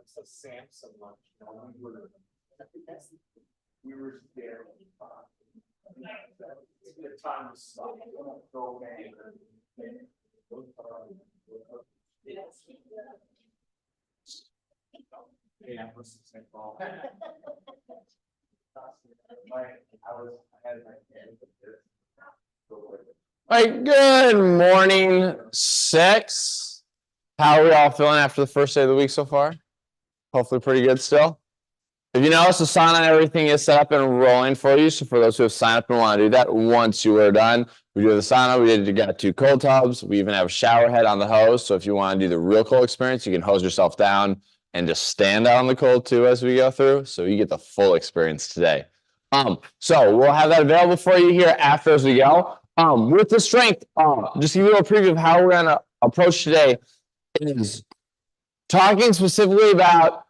So Samson lunch, we were there. The time was stopped. Go away. Yeah, what's the same ball? All right, good morning, six. How are we all feeling after the first day of the week so far? Hopefully pretty good still. If you notice, the sauna and everything is set up and rolling for you. So for those who have signed up and want to do that, once you are done, we do the sauna. We got 2 cold tubs. We even have a shower head on the hose. So if you want to do the real cold experience, you can hose yourself down and just stand out on the cold too as we go through. So you get the full experience today. So we'll have that available for you here after as we go. With the strength, just give you a little preview of how we're going to approach today is talking specifically about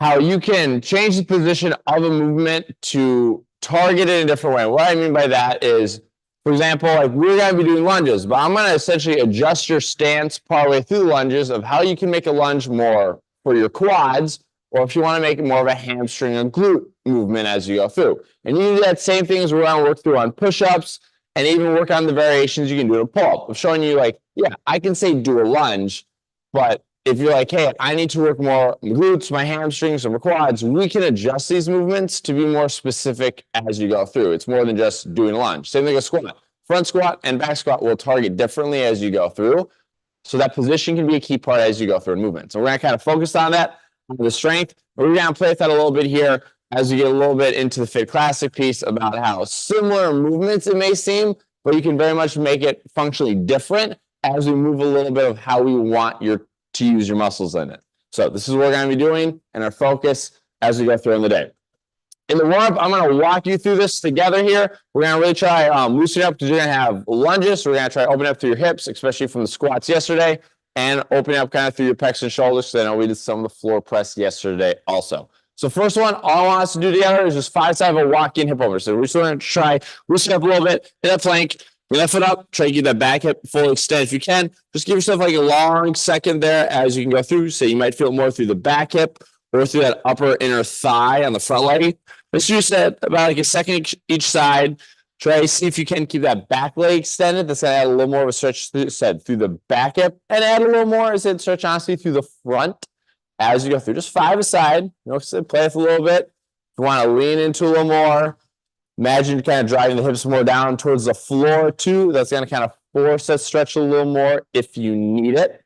how you can change the position of a movement to target it in a different way. What I mean by that is, for example, like we're going to be doing lunges, but I'm going to essentially adjust your stance partway through the lunges of how you can make a lunge more for your quads, or if you want to make it more of a hamstring and glute movement as you go through. And you do that same thing as we're going to work through on push-ups and even work on the variations you can do to pull-up. I'm showing you like, yeah, I can say do a lunge, but if you're like, hey, I need to work more my glutes, my hamstrings, or my quads, we can adjust these movements to be more specific as you go through. It's more than just doing a lunge. Same thing as squat. Front squat and back squat will target differently as you go through. So that position can be a key part as you go through a movement. So we're going to kind of focus on that, on the strength. We're going to play with that a little bit here as we get a little bit into the Fit Classic piece about how similar movements it may seem, but you can very much make it functionally different as we move a little bit of how we want to use your muscles in it. So this is what we're going to be doing and our focus as we go through in the day. In the warm-up, I'm going to walk you through this together here. We're going to really try loosening up because you're going to have lunges. So we're going to try opening up through your hips, especially from the squats yesterday, and opening up kind of through your pecs and shoulders. So I know we did some of the floor press yesterday also. So first one, all I want us to do together is just 5 sides of a walk-in hip over. So we're just going to try loosen up a little bit, hit that flank, lift it up, try to get that back hip fully extend. If you can, just give yourself like a long second there as you can go through. So you might feel it more through the back hip or through that upper inner thigh on the front leg. Let's do that about like a second each side. Try to see if you can keep that back leg extended. That's going to add a little more of a stretch through the back hip and add a little more as it stretch honestly through the front as you go through. Just 5 aside. You know, play with a little bit. If you want to lean into a little more, imagine kind of driving the hips more down towards the floor too. That's going to kind of force that stretch a little more if you need it.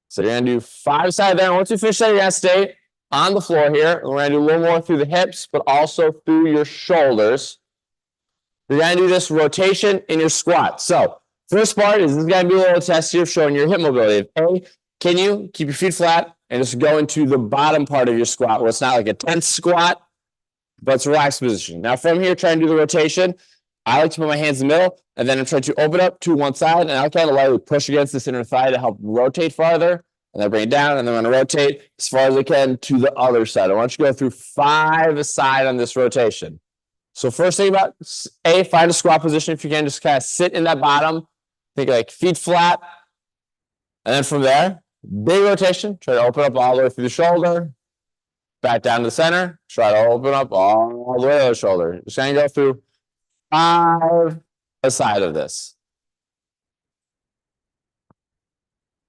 So you're going to do 5 aside there. And once you finish that, you're going to stay on the floor here. And we're going to do a little more through the hips, but also through your shoulders. You're going to do this rotation in your squat. So first part is this is going to be a little test here showing your hip mobility. A, can you keep your feet flat and just go into the bottom part of your squat where it's not like a tense squat, but it's a relaxed position. Now from here, try and do the rotation. I like to put my hands in the middle, and then I'm trying to open up to one side, and I'll kind of lightly push against this inner thigh to help rotate farther. And then bring it down, and then I'm going to rotate as far as I can to the other side. I want you to go through 5 aside on this rotation. So first thing about A, find a squat position. If you can, just kind of sit in that bottom. Think like feet flat. And then from there, big rotation. Try to open up all the way through the shoulder. Back down to the center. Try to open up all the way to the shoulder. Just going to go through 5 aside of this.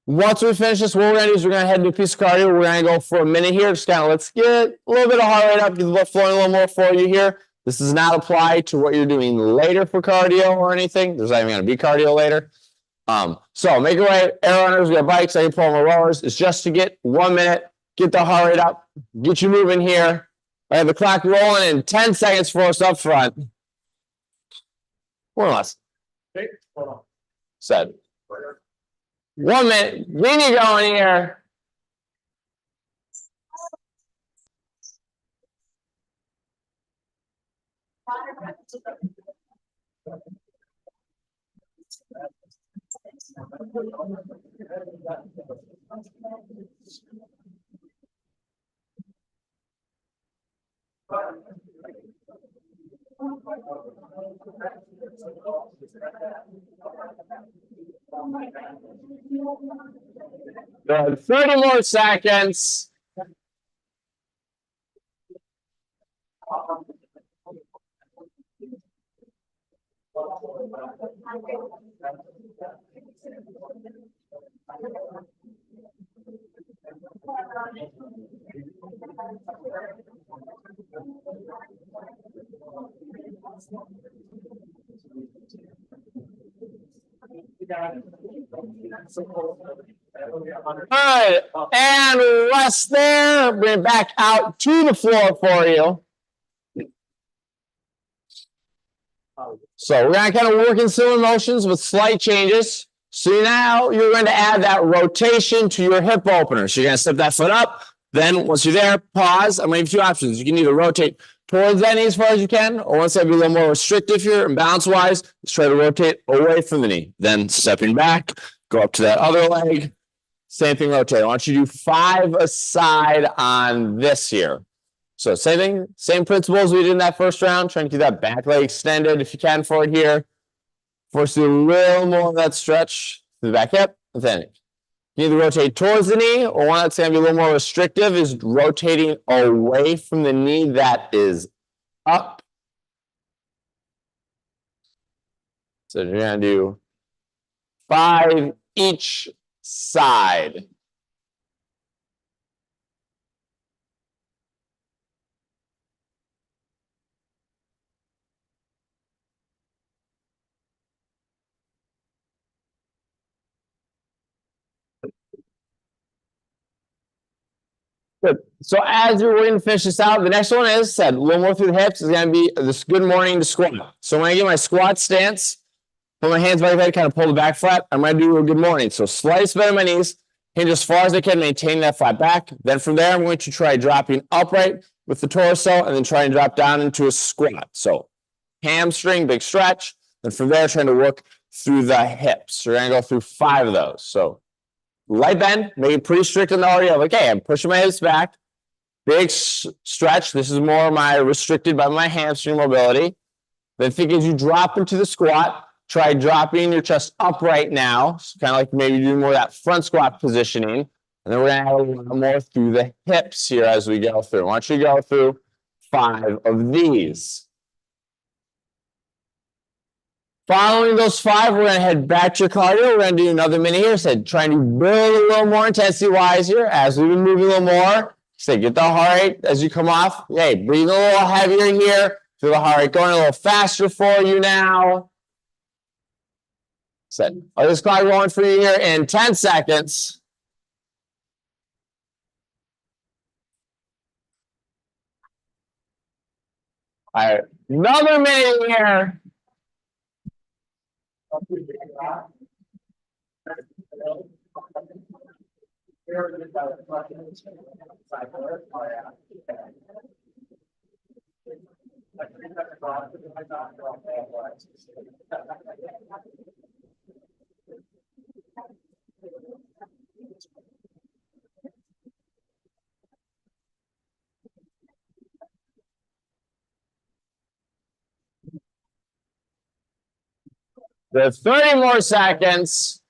Once we finish this, what we're going to do is we're going to head into a piece of cardio. We're going to go for a minute here. Just kind of let's get a little bit of heart rate up, get the blood flowing a little more for you here. This does not apply to what you're doing later for cardio or anything. There's not even going to be cardio later. So make your way. Air runners, we got bikes, I can pull my rowers. It's just to get 1 minute, get the heart rate up, get you moving here. I have the clock rolling in 10 seconds for us up front. More or less. Okay, hold on. Said. 1 minute. Then you go in here. Good. 30 more seconds. Good. And rest there. Bring it back out to the floor for you. So we're going to kind of work in similar motions with slight changes. So now you're going to add that rotation to your hip opener. So you're going to step that foot up. Then once you're there, pause. I'm going to give you two options. You can either rotate towards that knee as far as you can, or once that be a little more restrictive here and balance wise, let's try to rotate away from the knee. Then stepping back, go up to that other leg. Same thing, rotate. I want you to do 5 aside on this here. So same thing, same principles we did in that first round, trying to keep that back leg extended if you can for it here. Force you a little more of that stretch to the back hip, and then you either rotate towards the knee, or one that's going to be a little more restrictive is rotating away from the knee that is up. So you're going to do 5 each side. Good. So as you're waiting to finish this out, the next one is said a little more through the hips is going to be this good morning to squat. So when I get my squat stance, put my hands by the head, kind of pull the back flat. I'm going to do a good morning. So slightest bend of my knees, hinge as far as I can, maintain that flat back. Then from there, I'm going to try dropping upright with the torso and then try and drop down into a squat. So hamstring, big stretch. Then from there, trying to work through the hips. So we're going to go through 5 of those. So light bend, make it pretty strict in the area of, okay, I'm pushing my hips back. Big stretch. This is more my restricted by my hamstring mobility. Then think as you drop into the squat, try dropping your chest upright now. So kind of like maybe doing more of that front squat positioning. And then we're going to add a little more through the hips here as we go through. I want you to go through 5 of these. Following those 5, we're going to head back to your cardio. We're going to do another minute here. So trying to build a little more intensity-wise here as we've been moving a little more. So get the heart rate as you come off. Hey, breathe a little heavier here. Feel the heart rate going a little faster for you now. Set. This clock rolling for you here in 10 seconds. All right, another minute here. There's 30 more seconds.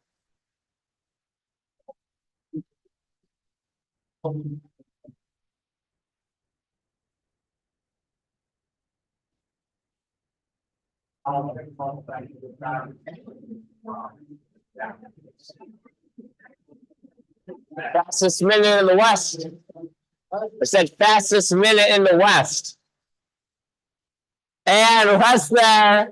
Fastest minute in the West. I said fastest minute in the West. And rest there.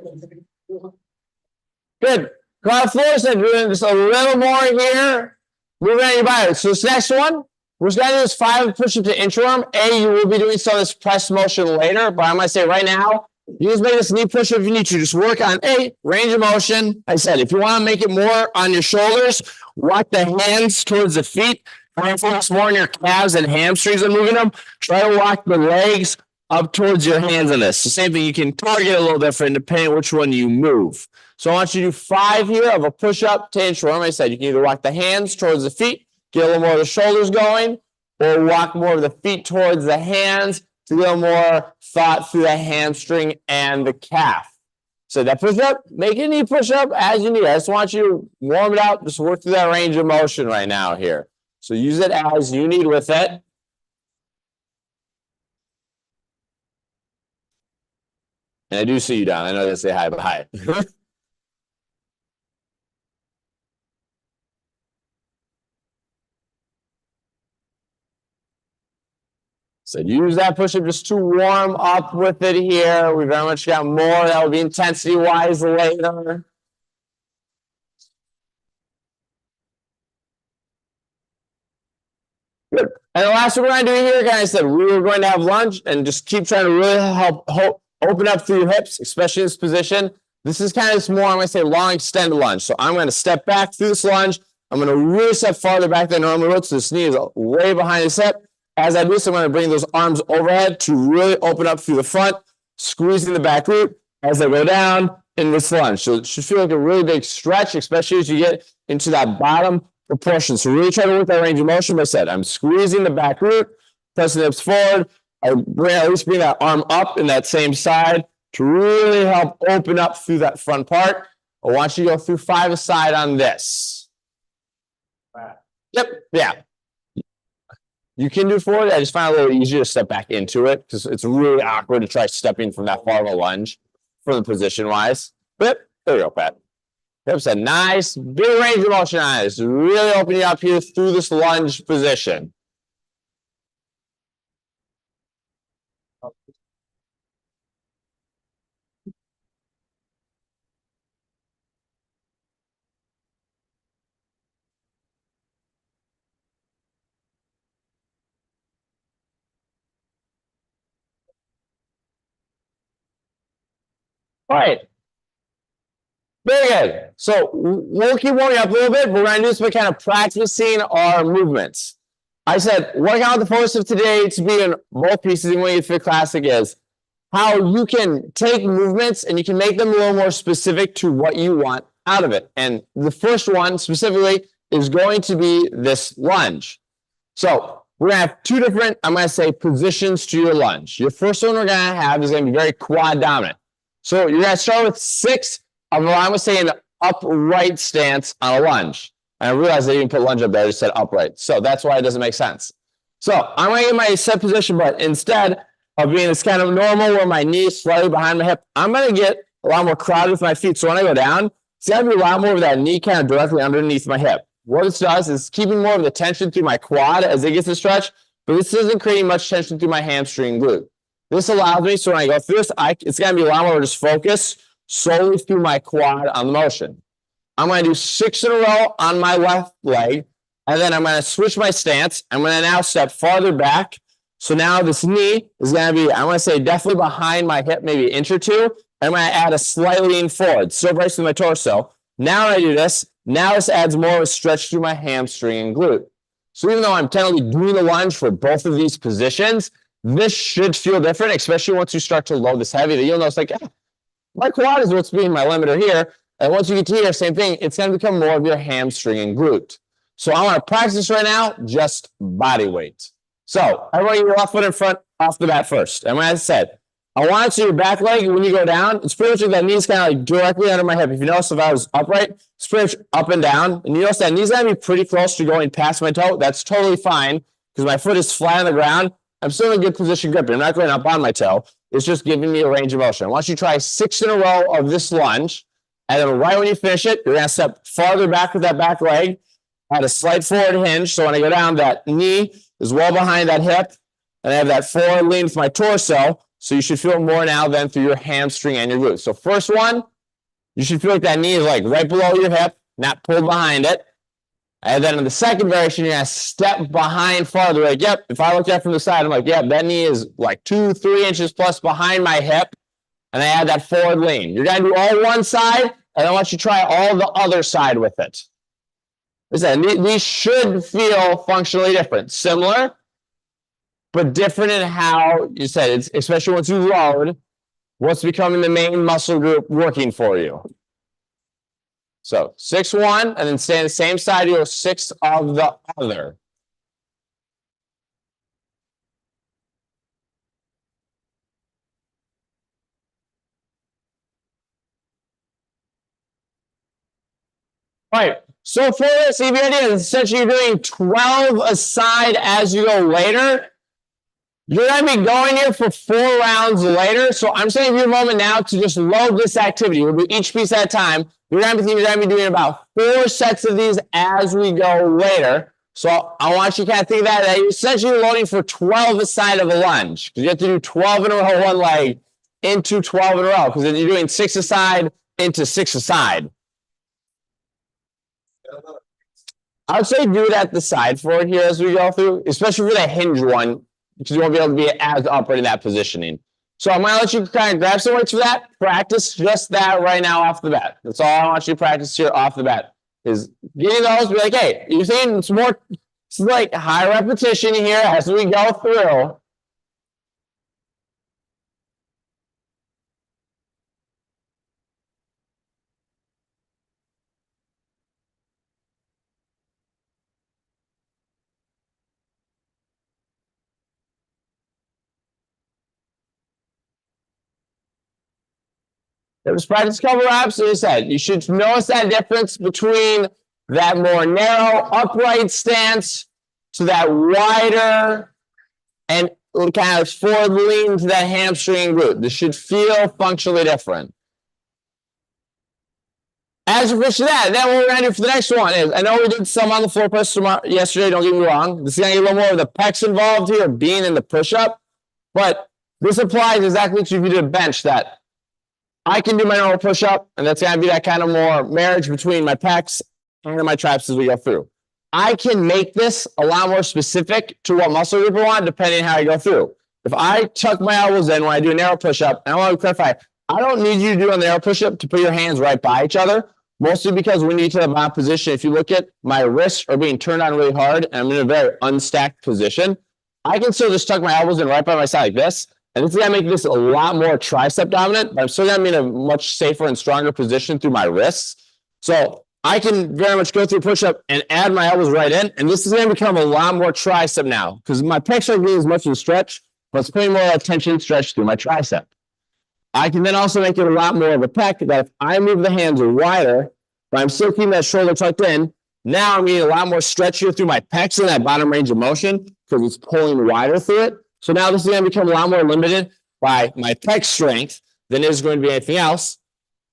Good. Quad floor said doing just a little more here. Moving on your body. So this next one, we're just going to do this 5 push-up to inchworm. You will be doing some of this press motion later, but I'm going to say right now, you just make this knee push-up if you need to. Just work on range of motion. I said, if you want to make it more on your shoulders, walk the hands towards the feet. Try and focus more on your calves and hamstrings and moving them. Try to walk the legs up towards your hands on this. The same thing, you can target a little different depending on which one you move. So I want you to do 5 here of a push-up to inchworm. I said you can either walk the hands towards the feet, get a little more of the shoulders going, or walk more of the feet towards the hands to get a little more thought through the hamstring and the calf. So that push-up, make a knee push-up as you need. I just want you to warm it up, just work through that range of motion right now here. So use it as you need with it. And I do see you down. I know they say hi, but hi. So use that push-up just to warm up with it here. We very much got more that will be intensity-wise later. Good. And the last one we're going to do here, guys, said we were going to have lunge and just keep trying to really help open up through your hips, especially in this position. This is kind of this more, I'm going to say, long extended lunge. So I'm going to step back through this lunge. I'm going to really step farther back than I normally would. So this knee is way behind his hip. As I do this, I'm going to bring those arms overhead to really open up through the front, squeezing the back glute as I go down in this lunge. So it should feel like a really big stretch, especially as you get into that bottom proportion. So really try to work that range of motion. Like I said, I'm squeezing the back glute, pressing the hips forward. I at least bring that arm up in that same side to really help open up through that front part. I want you to go through 5 aside on this. Yep, yeah. You can do 4. I just find it a little easier to step back into it because it's really awkward to try stepping from that far of a lunge for the position wise. But there you go, Pat. Hips a nice big range of motion on it. So really opening up here through this lunge position. All right. Very good. So we'll keep warming up a little bit, but we're going to do this by kind of practicing our movements. I said, working out the focus of today to be in both pieces in Winged Fit Classic is how you can take movements and you can make them a little more specific to what you want out of it. And the first one specifically is going to be this lunge. So we're going to have 2 different, I'm going to say, positions to your lunge. Your first one we're going to have is going to be very quad dominant. So you're going to start with 6 of what I'm going to say an upright stance on a lunge. And I realized I didn't put lunge up there, I just said upright. So that's why it doesn't make sense. So I'm going to get my set position, but instead of being this kind of normal where my knee is slightly behind my hip, I'm going to get a lot more crowded with my feet. So when I go down, it's going to be a lot more of that knee kind of directly underneath my hip. What this does is keeping more of the tension through my quad as it gets to stretch, but this isn't creating much tension through my hamstring glute. This allows me, so when I go through this, it's going to be a lot more just focus solely through my quad on the motion. I'm going to do 6 in a row on my left leg, and then I'm going to switch my stance. I'm going to now step farther back. So now this knee is going to be, I want to say, definitely behind my hip, maybe an inch or 2. I'm going to add a slight lean forward, still bracing my torso. Now when I do this, now this adds more of a stretch through my hamstring and glute. So even though I'm technically doing the lunge for both of these positions, this should feel different, especially once you start to load this heavy, that you'll notice like, my quad is what's being my limiter here. And once you get to here, same thing, it's going to become more of your hamstring and glute. So I want to practice right now, just body weight. So everybody get your left foot in front off the bat first. And as I said, I want it to your back leg when you go down. It's pretty much like that knee's kind of like directly under my hip. If you notice, if I was upright, it's pretty much up and down. And you notice that knee's going to be pretty close to going past my toe. That's totally fine because my foot is flat on the ground. I'm still in a good position gripping. I'm not going up on my toe. It's just giving me a range of motion. I want you to try 6 in a row of this lunge. And then right when you finish it, you're going to step farther back with that back leg, add a slight forward hinge. So when I go down, that knee is well behind that hip. And I have that forward lean with my torso. So you should feel more now than through your hamstring and your glutes. So first one, you should feel like that knee is like right below your hip, not pulled behind it. And then in the second variation, you're going to step behind farther. Like, yep, if I look at it from the side, I'm like, yep, that knee is like 2-3 inches plus behind my hip. And I add that forward lean. You're going to do all one side, and I want you to try all the other side with it. Listen, these should feel functionally different. Similar, but different in how you said it's, especially once you load, what's becoming the main muscle group working for you. So 6-1, and then stay on the same side, you go 6 of the other. All right, So for this, if you idea, essentially you're doing 12 aside as you go later. You're going to be going here for 4 rounds later. So I'm just going to give you a moment now to just load this activity. We'll do each piece at a time. You're going to be doing about 4 sets of these as we go later. So I want you to kind of think of that you're essentially loading for 12 aside of a lunge. Because you have to do 12 in a row, one leg, into 12 in a row. Because then you're doing 6 aside into 6 aside. I would say do it at the side for it here as we go through, especially for the hinge one, because you won't be able to be as upright in that positioning. So I'm going to let you kind of grab some weights for that. Practice just that right now off the bat. That's all I want you to practice here off the bat is getting those. Be like, hey, you're saying it's more, it's like high repetition here as we go through. Just practice a couple reps. As I said, you should notice that difference between that more narrow upright stance to that wider and kind of forward lean to that hamstring glute. This should feel functionally different. As we finish that, then what we're going to do for the next one is, I know we did some on the floor press yesterday, don't get me wrong. This is going to get a little more of the pecs involved here, being in the push-up. But this applies exactly to if you did a bench that I can do my normal push-up, and that's going to be that kind of more marriage between my pecs and my traps as we go through. I can make this a lot more specific to what muscle group I want, depending on how I go through. If I tuck my elbows in when I do a narrow push-up, and I want to clarify, I don't need you to do on the narrow push-up to put your hands right by each other, mostly because when you get to the bottom position, if you look at my wrists are being turned on really hard, and I'm in a very unstacked position, I can still just tuck my elbows in right by my side like this. And this is going to make this a lot more tricep dominant, but I'm still going to be in a much safer and stronger position through my wrists. So I can very much go through push-up and add my elbows right in. And this is going to become a lot more tricep now because my pecs aren't getting as much of a stretch, but it's putting more tension stretch through my tricep. I can then also make it a lot more of a pec that if I move the hands wider, but I'm still keeping that shoulder tucked in, now I'm getting a lot more stretch here through my pecs in that bottom range of motion because it's pulling wider through it. So now this is going to become a lot more limited by my pec strength than it is going to be anything else.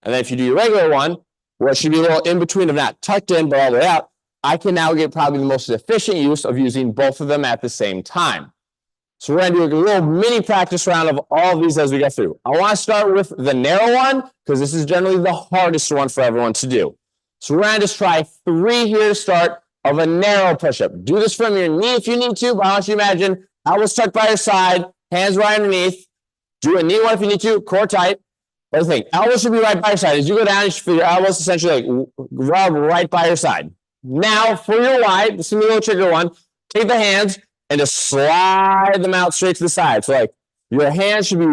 And then if you do your regular one, where it should be a little in between of not tucked in, but all the way out, I can now get probably the most efficient use of using both of them at the same time. So we're going to do a little mini practice round of all of these as we go through. I want to start with the narrow one because this is generally the hardest one for everyone to do. So we're going to just try 3 here to start of a narrow push-up. Do this from your knee if you need to, but I want you to imagine elbows tucked by your side, hands right underneath. Do a knee one if you need to, core tight. But the thing, elbows should be right by your side. As you go down, you should feel your elbows essentially like rub right by your side. Now, for your wide, this is a little trigger one. Take the hands and just slide them out straight to the side. So like your hands should be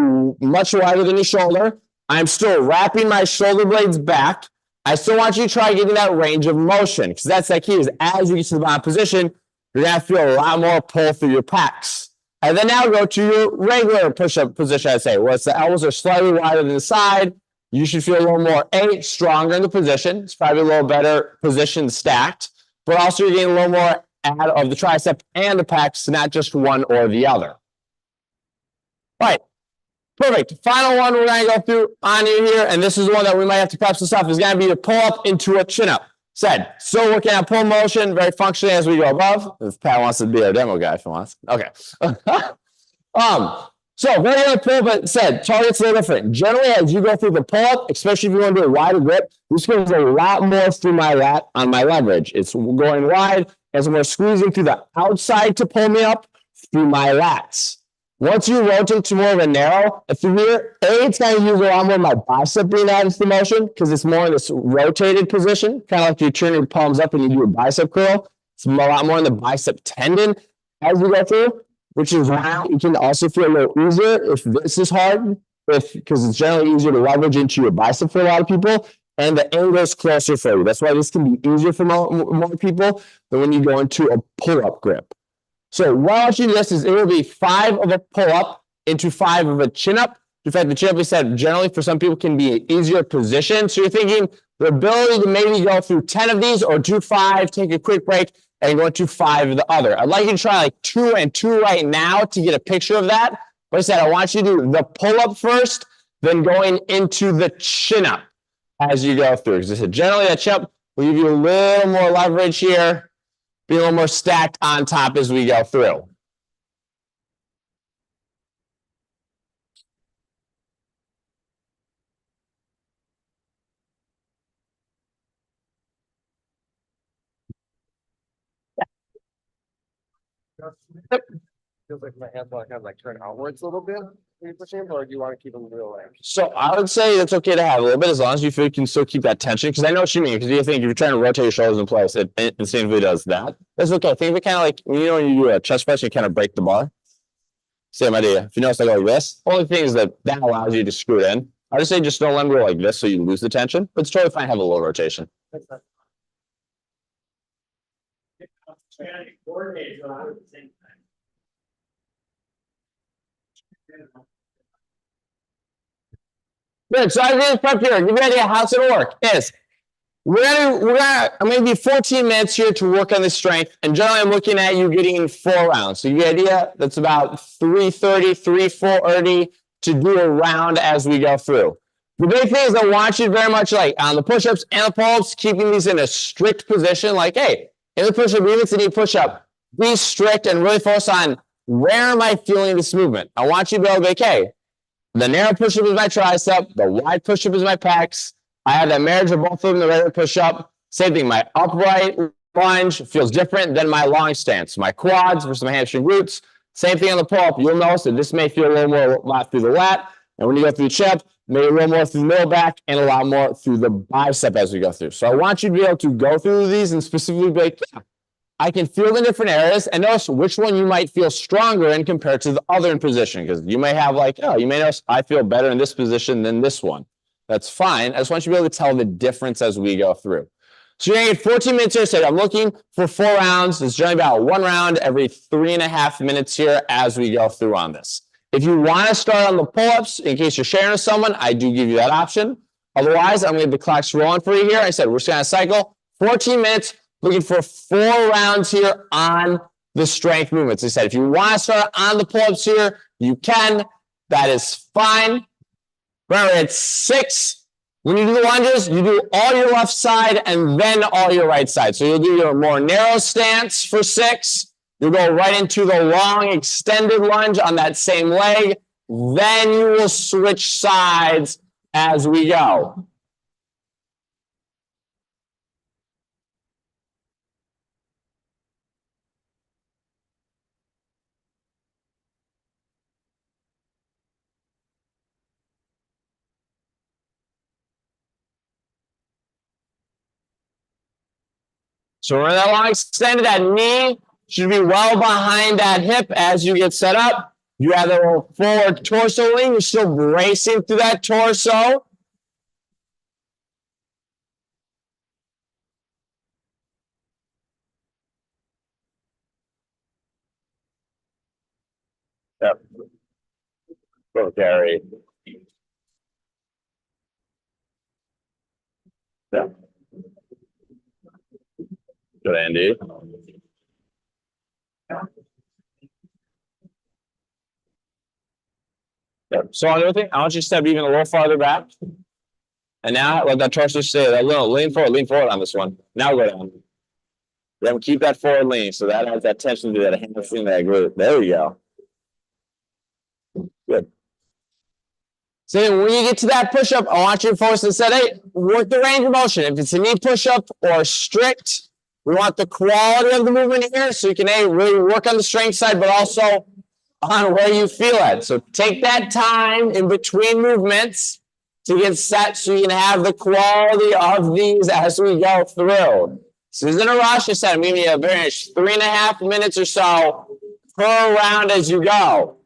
much wider than your shoulder. I'm still wrapping my shoulder blades back. I still want you to try getting that range of motion because that's the key is as you get to the bottom position, you're going to feel a lot more pull through your pecs. And then now go to your regular push-up position, I'd say, where the elbows are slightly wider than the side. You should feel a little more, stronger in the position. It's probably a little better position stacked, but also you're getting a little more add of the tricep and the pecs, not just one or the other. All right, perfect. Final one we're going to go through on you here, and this is the one that we might have to prep some stuff, is going to be to pull up into a chin-up. Said, still working on pull motion, very functionally as we go above. If Pat wants to be our demo guy, if he wants. Okay. So very good pull, but said, target's a little different. Generally, as you go through the pull-up, especially if you want to do a wider grip, this goes a lot more through my lat on my leverage. It's going wide as we're squeezing through the outside to pull me up through my lats. Once you rotate to more of a narrow, through here, it's going to use a lot more of my bicep being added to the motion because it's more in this rotated position, kind of like you turn your palms up and you do a bicep curl. It's a lot more in the bicep tendon as you go through, which is why you can also feel a little easier if this is hard, because it's generally easier to leverage into your bicep for a lot of people, and the angle is closer for you. That's why this can be easier for more people than when you go into a pull-up grip. So what I want you to do this is it will be 5 of a pull-up into 5 of a chin-up. In fact, the chin up we said generally for some people can be an easier position. So you're thinking the ability to maybe go through 10 of these or do 5, take a quick break and go to 5 of the other. I'd like you to try like 2 and 2 right now to get a picture of that. But I said, I want you to do the pull up first, then going into the chin up as you go through. Because I said, generally that chin up will give you a little more leverage here, be a little more stacked on top as we go through. Feels like my hands like kind of like turn outwards a little bit when you're pushing, or do you want to keep them real like? So I would say it's okay to have a little bit as long as you feel you can still keep that tension. Because I know what you mean. Because you think if you're trying to rotate your shoulders in place, it instinctively does that. That's okay. Think of it kind of like when you do a chest press, you kind of break the bar. Same idea. If you notice, I go like this. Only thing is that allows you to screw it in. I would say just don't let them go like this so you lose the tension. But it's totally fine to have a little rotation. Coordinate, so I would think. Good. So I did this prep here. Give you an idea how it's gonna work. I'm gonna give you 14 minutes here to work on this strength. And generally I'm looking at you getting 4 rounds. So you get the idea that's about 330, 430 to do a round as we go through. The big thing is I want you very much like on the push-ups and the pull-ups, keeping these in a strict position. Like, hey, in the push-up, even if it's a knee push-up, be strict and really focus on where am I feeling this movement? I want you to be able to be like, hey, the narrow push-up is my tricep, the wide push-up is my pecs. I have that marriage of both of them, the regular push-up. Same thing, my upright lunge feels different than my long stance. My quads versus my hamstring glutes. Same thing on the pull-up. You'll notice that this may feel a little more through the lat. And when you go through the chest, maybe a little more through the middle back and a lot more through the bicep as we go through. So I want you to be able to go through these and specifically be like, yeah, I can feel the different areas and notice which one you might feel stronger in compared to the other in position. Because you may have like, oh, you may notice I feel better in this position than this one. That's fine. I just want you to be able to tell the difference as we go through. So you're going to get 14 minutes here. So I'm looking for 4 rounds. It's generally about 1 round every 3.5 minutes here as we go through on this. If you want to start on the pull-ups, in case you're sharing with someone, I do give you that option. Otherwise, I'm going to get the clocks rolling for you here. I said we're just going to cycle 14 minutes, looking for 4 rounds here on the strength movements. I said if you want to start on the pull-ups here, you can. That is fine. Remember, it's 6. When you do the lunges, you do all your left side and then all your right side. So you'll do your more narrow stance for 6. You'll go right into the long extended lunge on that same leg. Then you will switch sides as we go. So remember that long extended, that knee should be well behind that hip as you get set up. You have the little forward torso lean. You're still bracing through that torso. Yep. Go, Gary. Yep. Good, Andy. Yep. So on the other thing, I want you to step even a little farther back. And now let that torso stay. That little lean forward on this one. Now go down. Then keep that forward lean. So that adds that tension to that hamstring, that glute. There we go. Good. So when you get to that push-up, I want you to focus and say, hey, work the range of motion. If it's a knee push-up or strict, we want the quality of the movement here so you can really work on the strength side, but also on where you feel it. So take that time in between movements to get set so you can have the quality of these as we go through. So this isn't a rush. I said I'm giving you a very nice 3.5 minutes or so per round as you go.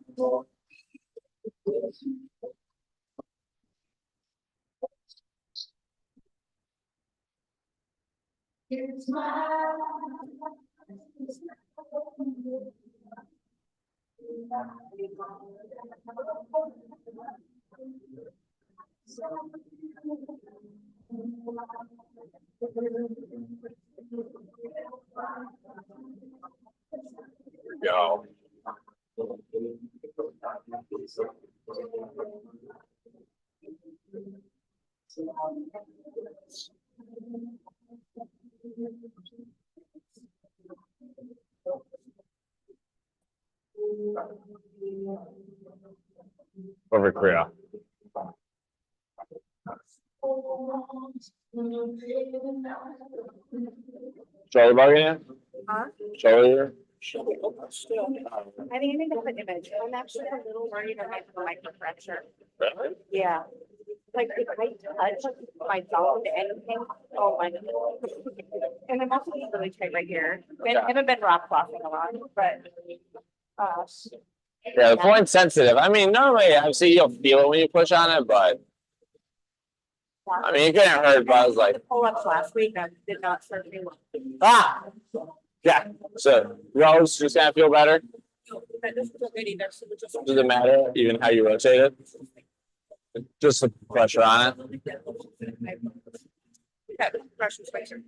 Go. Over Korea. Shoulder bar again? Huh? Shoulder. I think I need to put image. I'm actually a little worried I might have a microfracture. Really? Yeah. Like if I touch my jaw to anything, oh my goodness. And I'm also being really tight right here. I haven't been rock flossing a lot, but Yeah, the point's sensitive. I mean, normally obviously you'll feel it when you push on it, but I mean, it couldn't hurt, but I was like, the pull-ups last week did not serve me well. ah! Yeah, so you always just gonna feel better. But this is a good either, so just. Does it matter even how you rotate it? Just the pressure on it. Okay, Russian spicer.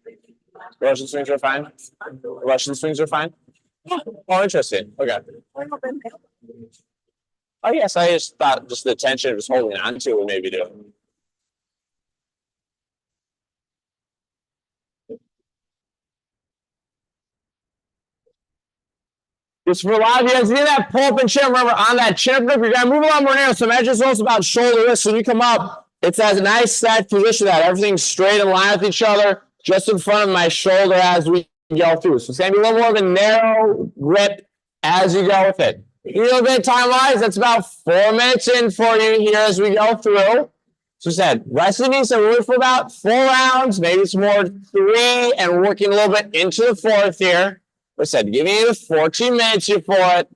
Russian swings are fine. Russian swings are fine. Oh, interesting. Okay. Oh, yes. I just thought just the tension it was holding on to would maybe do it. Just for a lot of you guys, need that pull up and chin. Remember, on that chin up grip, you're gonna move a lot more narrow. So imagine it's also about shoulder wrist. So when you come up, it's a nice set position that everything's straight in line with each other, just in front of my shoulder as we go through. So it's gonna be a little more of a narrow grip as you go with it. You know, a bit time-wise, that's about 4 minutes in for you here as we go through. So I said, resting needs to move for about 4 rounds, maybe some more 3, and working a little bit into the 4th here. I said, giving you the 14 minutes here for it.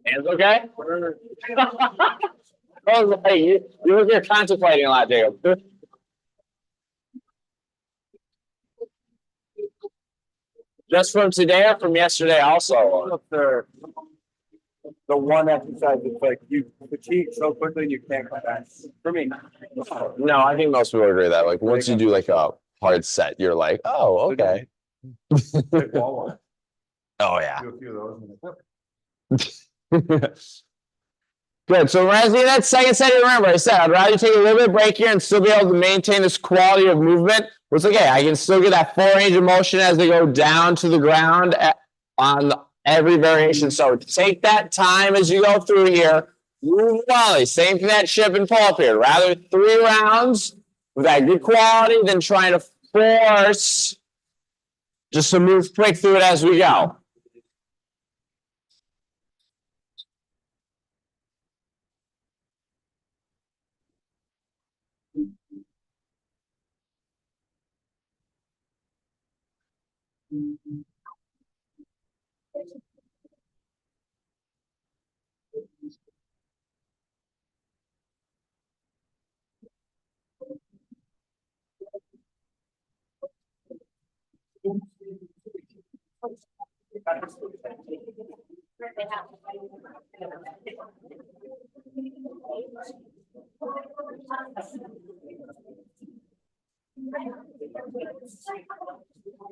Hands okay? Oh, hey, you look, you're contemplating a lot, Jacob. Just from today or from yesterday also? The one exercise is like you fatigue so quickly you can't come back. For me. No, I think most people agree that. Like once you do like a hard set, you're like, oh, okay. Like wall one. Oh yeah. Do a few of those. Good. So as in that second set, remember I said I'd rather you take a little bit of break here and still be able to maintain this quality of movement. It's okay. I can still get that full range of motion as they go down to the ground on every variation. So take that time as you go through here. Move volley. Same thing that ship and pull up here. Rather 3 rounds with that good quality than trying to force just to move quick through it as we go.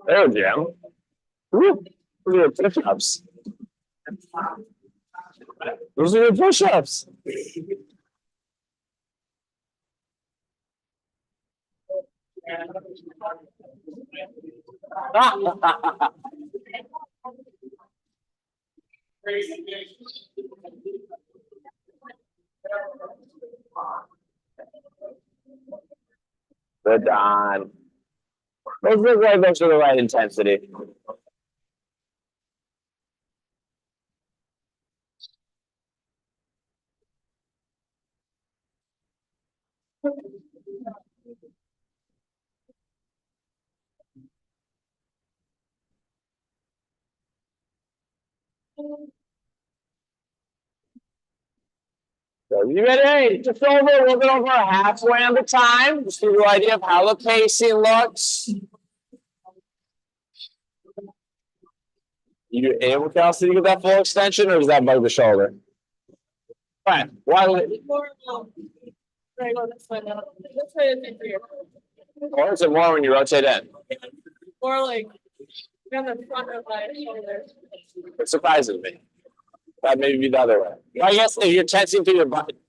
There, Jim. Woo. Those are push-ups. Those are your push-ups. Good on. Those look like those are the right intensity. So you ready? Just over a little bit over halfway on the time. Just give you an idea of how the pacing looks. You able, Kelsey, to get that full extension, or does that bug the shoulder? All right. Why? Right, well, this way now. This way is easier. Or is it more when you rotate in? More like on the front of my shoulder. It surprises me. That maybe be the other way. Well, I guess if you're tensing through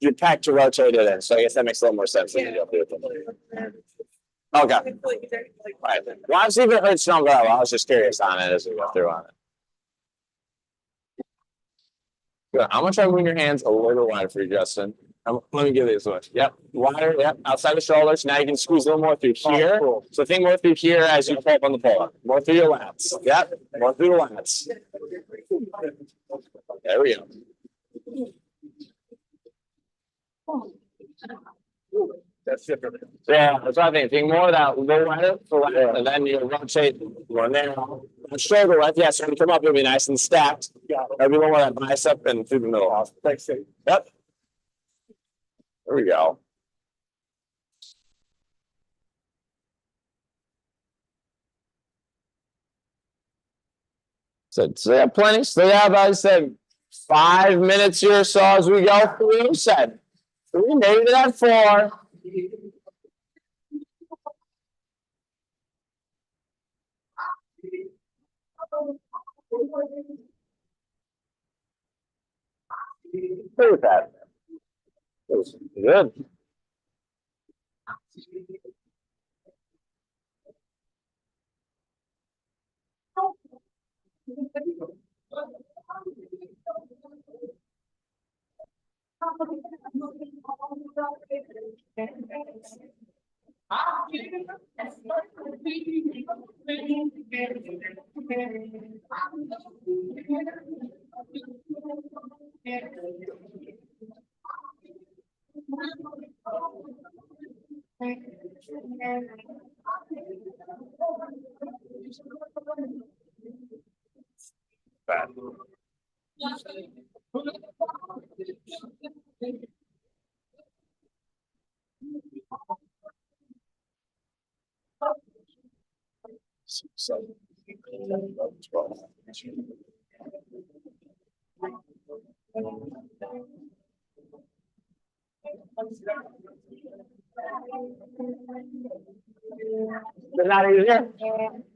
your pec to rotate it in, so I guess that makes a little more sense than you do with it. Okay. All right. Well, I've seen if it hurts stronger. I was just curious on it as we go through on it. Good. I'm gonna try to move your hands a little wider for you, Justin. Let me give you this one. Yep, wider. Yep, outside the shoulders. Now you can squeeze a little more through here. So think more through here as you pull up on the pull up. More through your lats. Yep, more through the lats. There we go. That's different. Yeah, that's what I think. Think more of that low rider for lighter, and then you rotate one there. Shoulder width, yeah, so when you come up, it'll be nice and stacked. It'll be more of that bicep and through the middle. Thanks, Steve. Yep. There we go. So they have plenty. So they have, I said, 5 minutes here or so as we go through. Said 3, maybe that 4. Look at that. That was good. Bad. So, 12. They're not easier.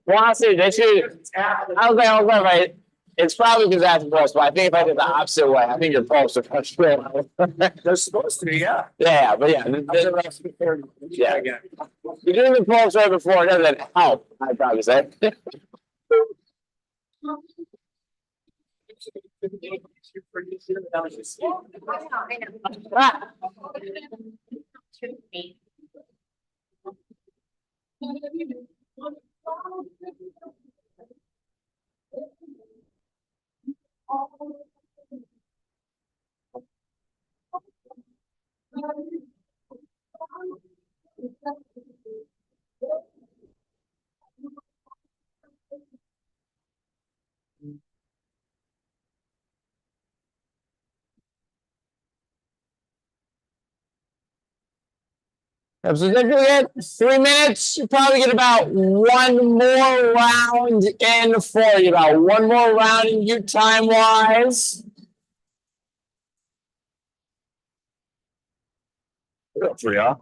Well, honestly, they should. I was like, right. It's probably because that's pulse, but I think if I did the opposite way, I think your pulse would come straight. They're supposed to be, yeah. Yeah, but yeah, yeah. You're doing the pulse right before it doesn't help. I'd probably say. Ah. So if you get 3 minutes, you probably get about one more round in for you. About one more round in you time wise. Good for you.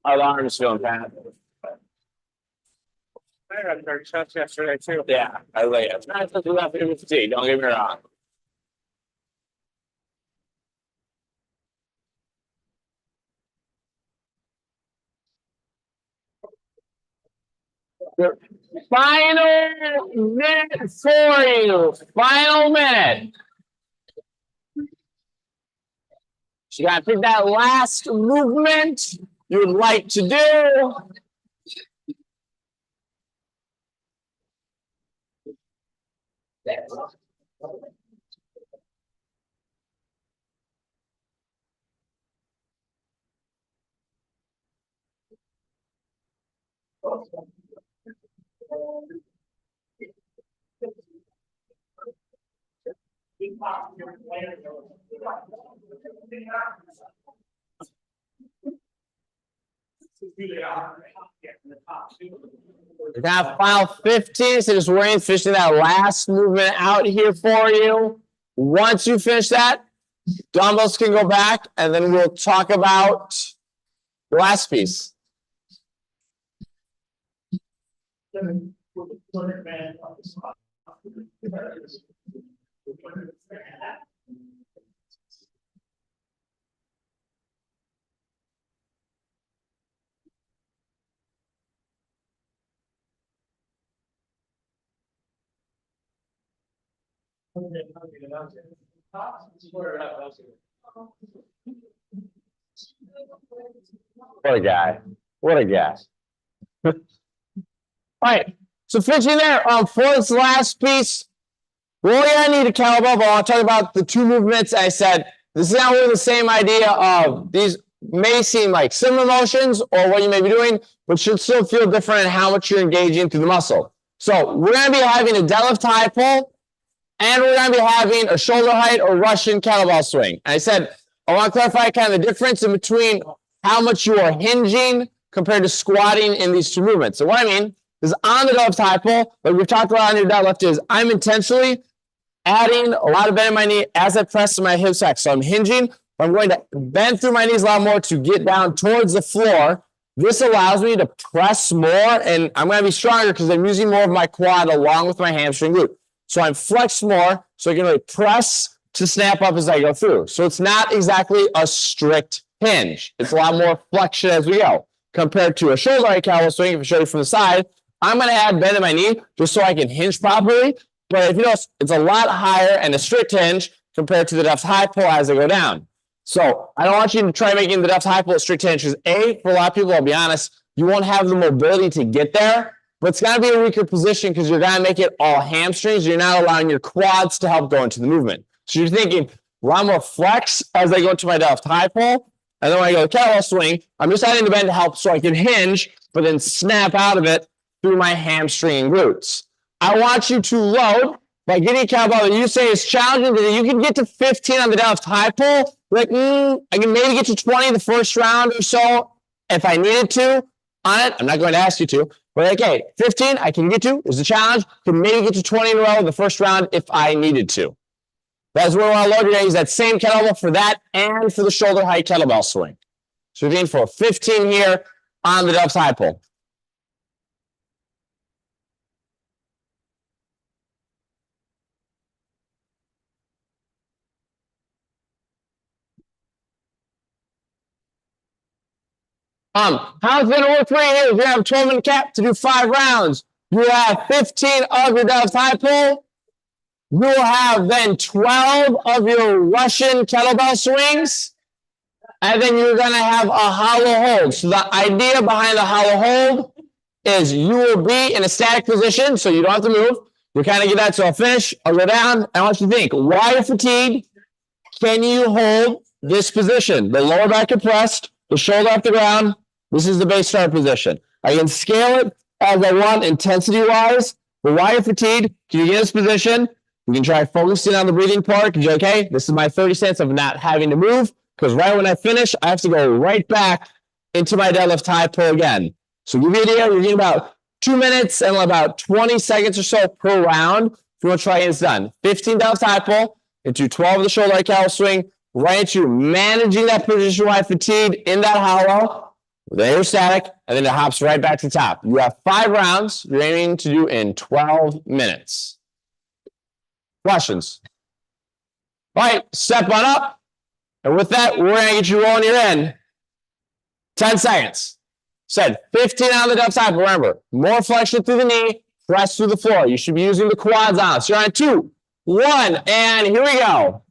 Our arm is feeling bad. I had our chest yesterday too. Yeah, I lay it. It's nice to do that with fatigue, don't get me wrong. Final minute for you. Final minute. So you gotta pick that last movement you would like to do. You're gonna have file 15, so just worrying, finishing that last movement out here for you. Once you finish that, dumbbells can go back, and then we'll talk about the last piece. What a guy. What a guy. All right. So finishing there, for this last piece, we only need a kettlebell, but I want to talk about the two movements. I said, this is not really the same idea of these may seem like similar motions or what you may be doing, but should still feel different in how much you're engaging through the muscle. So we're going to be having a deadlift high pull, and we're going to be having a shoulder height or Russian kettlebell swing. And I said, I want to clarify kind of the difference in between how much you are hinging compared to squatting in these two movements. So what I mean is on the deadlift high pull, like we've talked about on your deadlift, is I'm intentionally adding a lot of bend in my knee as I press my hips back. So I'm hinging, but I'm going to bend through my knees a lot more to get down towards the floor. This allows me to press more, and I'm going to be stronger because I'm using more of my quad along with my hamstring glute. So I'm flexed more, so I can really press to snap up as I go through. So it's not exactly a strict hinge. It's a lot more flexion as we go. Compared to a shoulder height kettlebell swing, if I show you from the side, I'm going to add bend in my knee just so I can hinge properly. But if you notice, it's a lot higher and a strict hinge compared to the deadlift high pull as I go down. So I don't want you to try making the deadlift high pull a strict hinge because for a lot of people, I'll be honest, you won't have the mobility to get there. But it's got to be a weaker position because you're going to make it all hamstrings. You're not allowing your quads to help go into the movement. So you're thinking, well, I'm going to flex as I go into my deadlift high pull. And then when I go to kettlebell swing, I'm just adding the bend to help so I can hinge, but then snap out of it through my hamstring and glutes. I want you to load by getting a kettlebell that you say is challenging, that you can get to 15 on the deadlift high pull. Like, I can maybe get to 20 the first round or so if I needed to on it. I'm not going to ask you to. But okay, 15 I can get to is a challenge. Can maybe get to 20 in a row the first round if I needed to. That's where I want to load. You're going to use that same kettlebell for that and for the shoulder height kettlebell swing. So we're going for 15 here on the deadlift high pull. How it's going to work for you here is you're going to have a 12-minute cap to do 5 rounds. You will have 15 of your deadlift high pull. You will have then 12 of your Russian kettlebell swings. And then you're going to have a hollow hold. So the idea behind the hollow hold is you will be in a static position, so you don't have to move. You kind of get that. So I'll finish, I'll go down. I want you to think, while you're fatigued, can you hold this position? The lower back compressed, the shoulder off the ground. This is the base start position. I can scale it as I want intensity-wise, but while you're fatigued, can you get this position? You can try focusing on the breathing part. Because, okay, this is my 30 cents of not having to move, because right when I finish, I have to go right back into my deadlift high pull again. So give you an idea, you're getting about 2 minutes and about 20 seconds or so per round you want to try it, it's done. 15 deadlift high pull into 12 of the shoulder like cow swing, right into managing that position wide fatigue in that hollow. Then you're static, and then it hops right back to the top. You have 5 rounds you're aiming to do in 12 minutes. Questions? All right, step on up. And with that, we're going to get you rolling your in. 10 seconds. Said 15 on the deadlift high pull. Remember, more flexion through the knee, press through the floor. You should be using the quads on it. So you're on 2, 1, and here we go.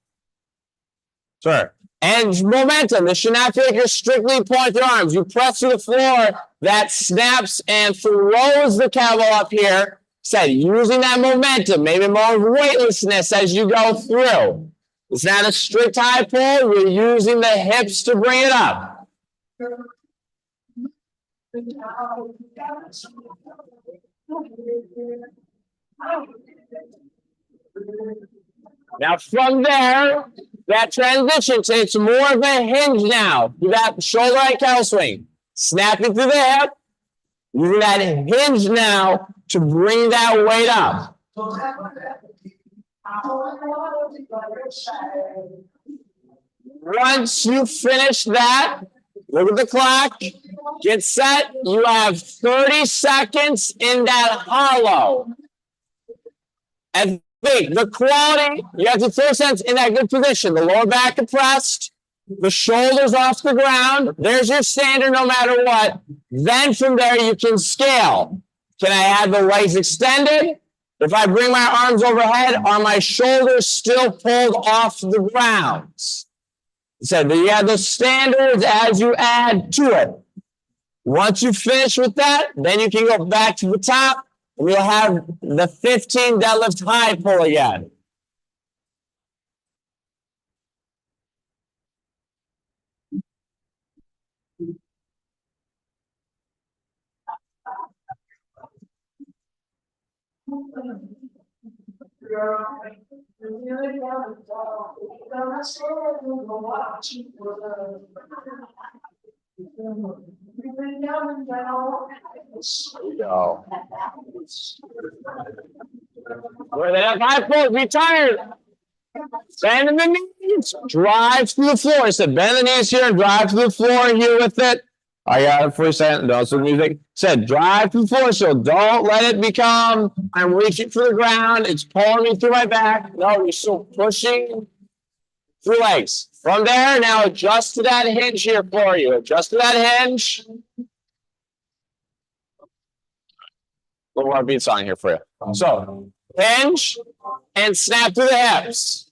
Sure. And momentum. This should not feel like you're strictly pointing your arms. You press through the floor, that snaps and throws the kettlebell up here. Said using that momentum, maybe more weightlessness as you go through. It's not a strict high pull. You're using the hips to bring it up. Now from there, that transition takes more of a hinge now. Do that shoulder right cow swing. Snapping through the hip. Using that hinge now to bring that weight up. Once you finish that, look at the clock. Get set. You have 30 seconds in that hollow. And think, the quality, you have to 30 seconds in that good position. The lower back compressed, the shoulders off the ground. There's your standard no matter what. Then from there, you can scale. Can I have the legs extended? If I bring my arms overhead, are my shoulders still pulled off the ground? So you have the standards as you add to it. Once you finish with that, then you can go back to the top, and you'll have the 15 deadlift high pull again. Go. Where they have high pull, be tired. Bend in the knees, drive through the floor. I said, bend the knees here and drive through the floor here with it. I got it for a second. Don't the music. Said, drive through the floor. So don't let it become, I'm reaching for the ground. It's pulling me through my back. No, you're still pushing through legs. From there, now adjust to that hinge here for you. Adjust to that hinge. A little more beats on here for you. So hinge and snap through the hips.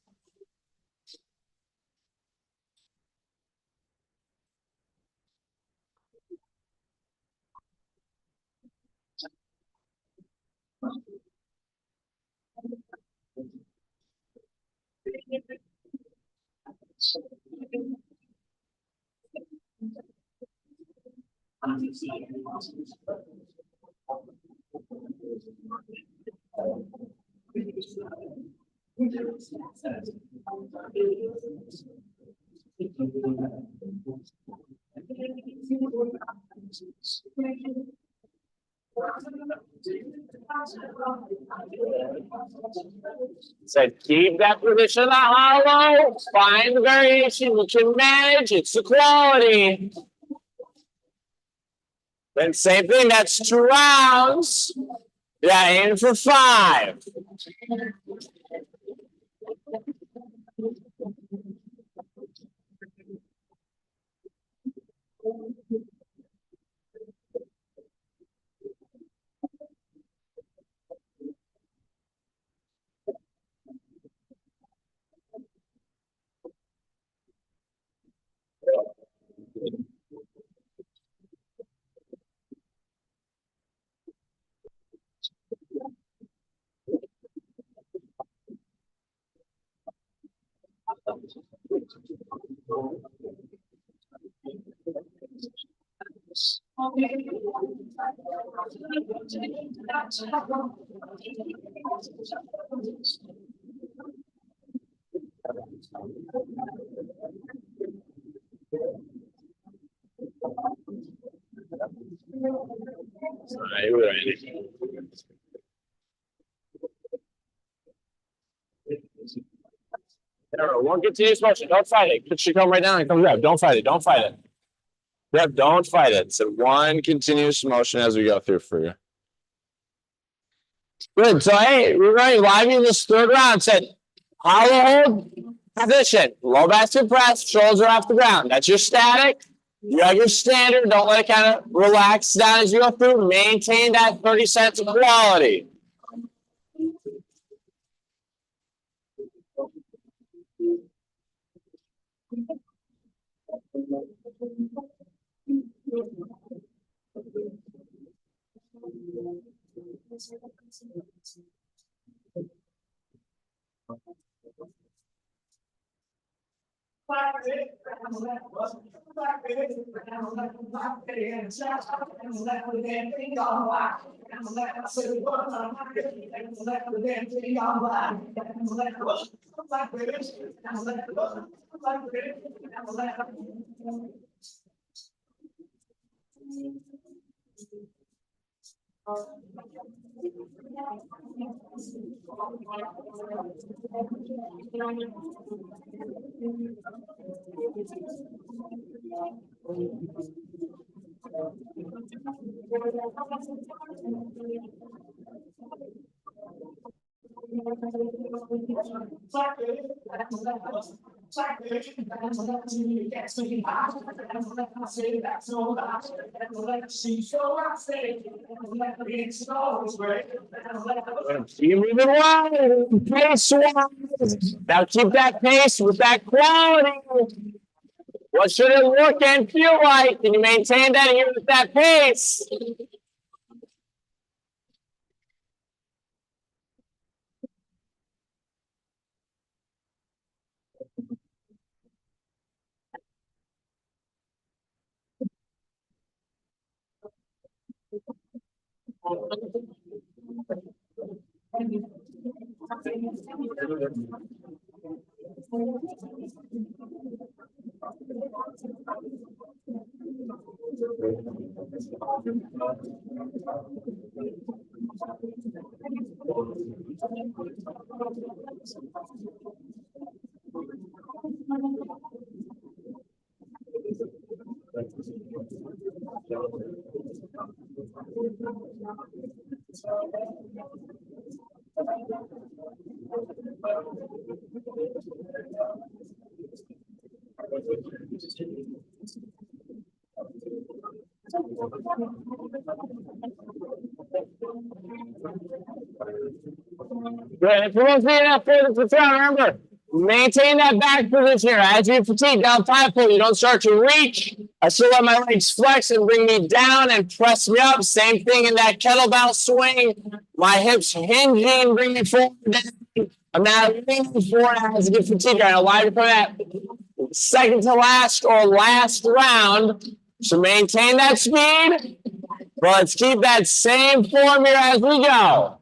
So keep that position in the hollow. Find the variation you can manage. It's the quality. Then same thing. That's 2 rounds. Yeah, aim for 5. There, one continuous motion. Don't fight it. It should come right down and come grab. Don't fight it. Don't fight it. Grab. Don't fight it. So one continuous motion as we go through for you. Good. So hey, we're running live in this third round. Said hollow hold position. Low basket press. Shoulders are off the ground. That's your static. You have your standard. Don't let it kind of relax down as you go through. Maintain that 30 seconds of quality. You move it wide, pace wise. Now keep that pace with that quality. What should it look and feel like? Can you maintain that here with that pace? Good. If you won't see enough further to throw, remember, maintain that back position here. As you fatigue down thigh pull, you don't start to reach. I still let my legs flex and bring me down and press me up. Same thing in that kettlebell swing. My hips hinging, bring me forward. I'm now leaning forward as I get fatigued. I allow you for that second to last or last round. So maintain that speed. But let's keep that same form here as we go.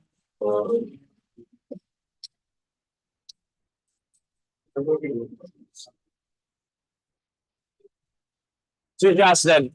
To Justin.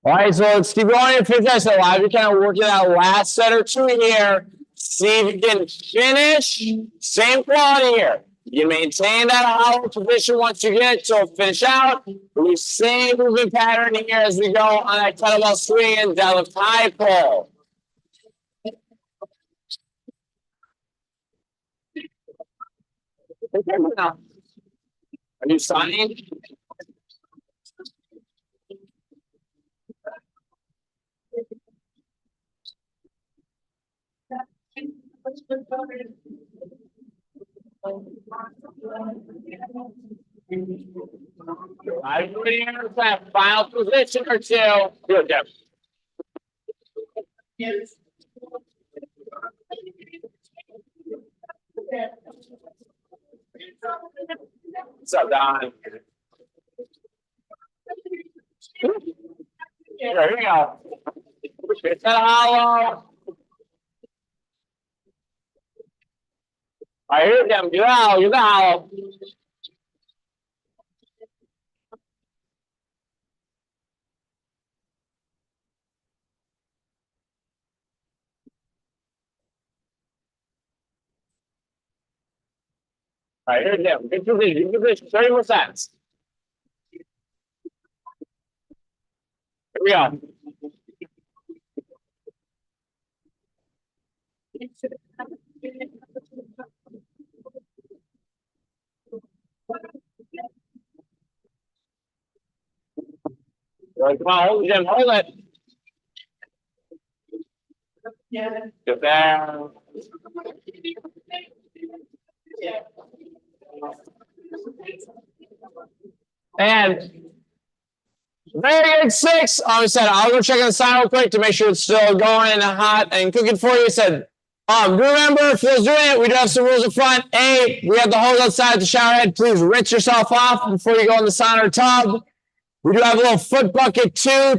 All right, so let's keep going. If you're guys alive, you're kind of working that last set or two here. See if you can finish. Same quality here. You maintain that hollow position once you get it, so finish out. We same movement pattern here as we go on that kettlebell swing and deadlift high pull. Are you signing? I'm putting in that final position or two. Good, Jeff. Yes. What's up, Don? There we go. Get that hollow. I hear them. Get out. Get the hollow. All right, here's him. Good position. Good position. 30 more seconds. Here we go. All right, come on, hold it, Jim. Hold it. Get there. And very good 6. He said, I'll go check on the sign real quick to make sure it's still going and hot and cooking for you. He said, remember, for those doing it, we do have some rules up front. A, we have the hose outside the shower head. Please rinse yourself off before you go in the sauna or tub. We do have a little foot bucket too.